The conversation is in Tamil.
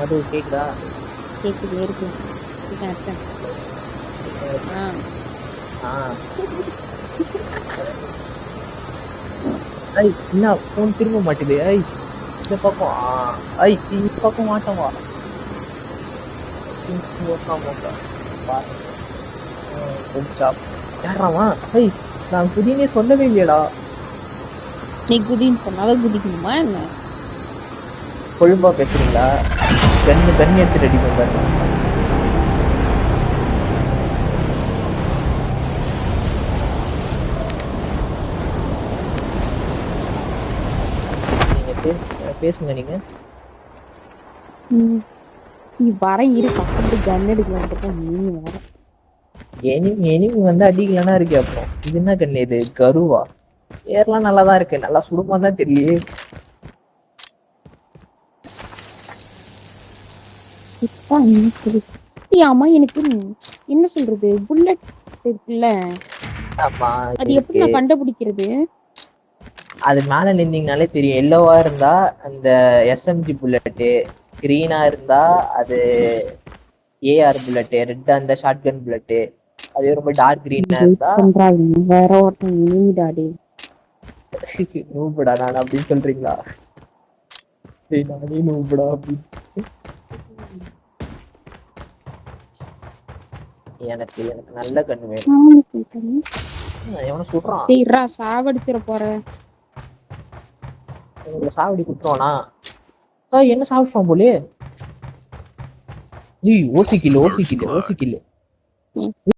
அது கேக்குதா? கேக்குது இருக்கு. அர்த்தம். ஐ என்ன போன் திரும்ப மாட்டேது. ஐ இந்த பக்கம் இந்த பக்கம் மாட்டவா யாராமா? ஐ நான் குதினே சொல்லவே இல்லையடா. நீ குதின்னு சொன்னாலும் குதிக்கணுமா என்ன? கொழும்பா பேசுறீங்களா? கண்ணு எடுத்து ரெடி பண்ணுறாங்க. நீங்க பேசுங்க நீங்க. நீ வர இரு கஷ்டப்பட்டு கன் எடுக்கலான்ட்டு நீ வர. எனிமி வந்து அடிக்கலன்னா இருக்கு. அப்புறம் இது என்ன கண்ணு? இது கருவா? ஏர்லாம் நல்லாதான் இருக்கு. நல்லா சுடுமா தான் தெரியலையே. ஆமா எனக்கு என்ன சொல்றது புல்லட் இருக்குல்ல, அது எப்படி நான் கண்டுபிடிக்கிறது? அது மேல நின்னீங்கனாலே தெரியும். எல்லோவா இருந்தா அந்த எஸ்எம்ஜி புல்லட்டு, கிரீனா இருந்தா அது ஏஆர் புல்லட்டு, ரெட்டா இருந்தா ஷார்ட் கன் புல்லட்டு, அது ரொம்ப டார்க் கிரீனா இருந்தா வேற ஒருத்தன் நீடாடி நூபுடா நான் அப்படின்னு சொல்றீங்களா? நானே நூபுடா அப்படின்னு. எனக்கு நல்ல கண்ணு வேணும். எவன சுடுறான்? சாவடிச்சிட போற. சாவடி குத்துருவானா? என்ன சாப்பிடுறான் போலே. ஓசி கில்லு